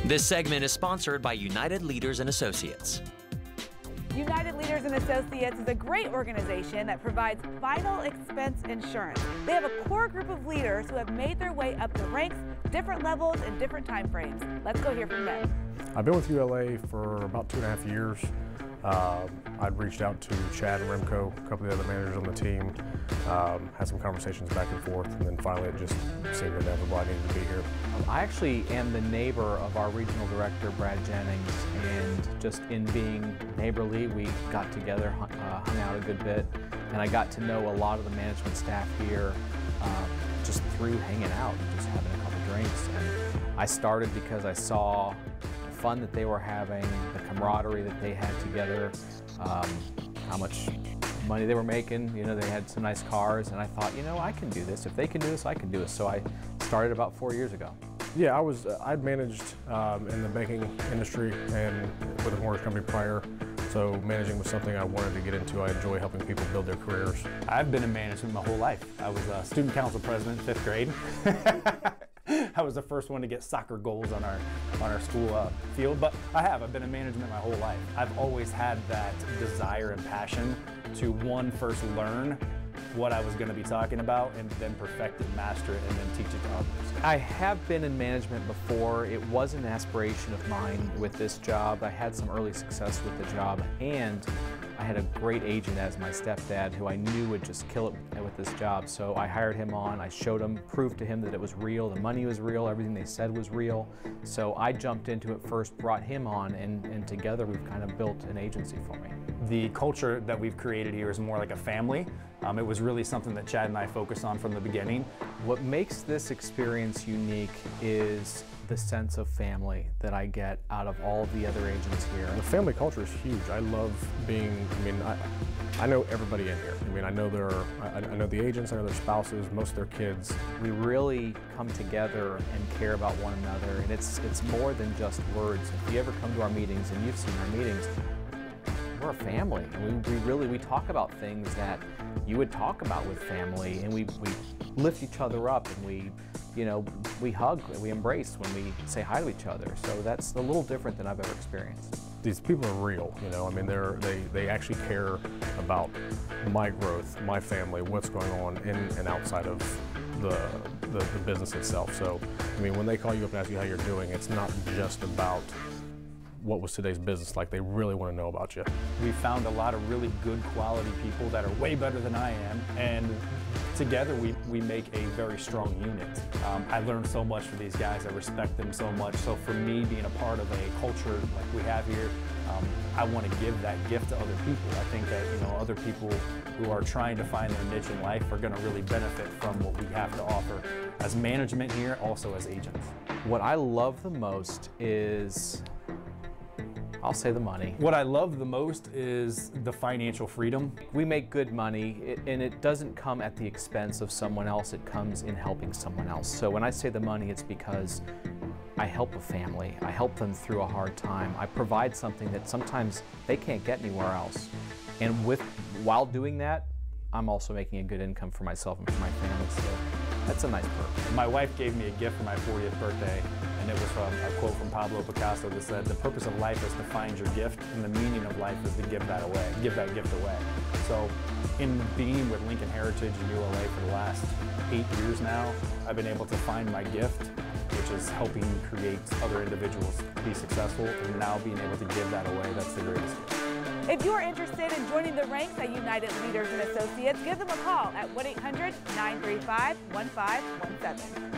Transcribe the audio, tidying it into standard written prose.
This segment is sponsored by United Leaders and Associates. United Leaders and Associates is a great organization that provides final expense insurance. They have a core group of leaders who have made their way up the ranks, different levels and different time frames. Let's go hear from them. I've been with ULA for about 2.5 years. I'd reached out to Chad and Remco, a couple of the other managers on the team, had some conversations back and forth, and then finally it just seemed inevitable I needed to be here. I actually am the neighbor of our regional director, Brad Jennings, and just in being neighborly, we got together, hung out a good bit, and I got to know a lot of the management staff here just through hanging out, just having a couple drinks. And I started because I saw the fun that they were having, the camaraderie that they had together, how much money they were making. You know, they had some nice cars, and I thought, you know, I can do this. If they can do this, I can do this. So I started about 4 years ago. Yeah, I'd managed in the banking industry and with a mortgage company prior, so managing was something I wanted to get into. I enjoy helping people build their careers. I've been in management my whole life. I was a student council president in 5th grade. I was the first one to get soccer goals on our school field, but I've been in management my whole life. I've always had that desire and passion to first learn what I was going to be talking about and then perfect it, master it, and then teach it to others. I have been in management before. It was an aspiration of mine with this job. I had some early success with the job, and I had a great agent as my stepdad who I knew would just kill it with this job. So I hired him on, I showed him, proved to him that it was real, the money was real, everything they said was real. So I jumped into it first, brought him on, and together we've kind of built an agency for me. The culture that we've created here is more like a family. It was really something that Chad and I focused on from the beginning. What makes this experience unique is the sense of family that I get out of all of the other agents here. The family culture is huge. I love being, I know everybody in here. I know I know the agents, I know their spouses, most of their kids. We really come together and care about one another, and it's more than just words. If you ever come to our meetings, and you've seen our meetings, we're a family, and we talk about things that you would talk about with family, and we lift each other up, and we hug, we embrace when we say hi to each other. So that's a little different than I've ever experienced. These people are real, they actually care about my growth, my family, what's going on in and outside of the business itself. So, when they call you up and ask you how you're doing, it's not just about what was today's business like. They really want to know about you. We found a lot of really good quality people that are way better than I am, and together we make a very strong unit. I learned so much from these guys. I respect them so much. So for me, being a part of a culture like we have here, I want to give that gift to other people. I think that other people who are trying to find their niche in life are going to really benefit from what we have to offer as management here, also as agents. What I love the most is, I'll say, the money. What I love the most is the financial freedom. We make good money, and it doesn't come at the expense of someone else. It comes in helping someone else. So when I say the money, it's because I help a family. I help them through a hard time. I provide something that sometimes they can't get anywhere else. And while doing that, I'm also making a good income for myself and for my family. So that's a nice perk. My wife gave me a gift for my 40th birthday, and it was from a quote from Pablo Picasso that said, "The purpose of life is to find your gift, and the meaning of life is to give that gift away." So in being with Lincoln Heritage and ULA for the last 8 years now, I've been able to find my gift, which is helping create other individuals be successful, and now being able to give that away, that's the greatest gift. If you are interested in joining the ranks at United Leaders and Associates, give them a call at 1-800-935-1517.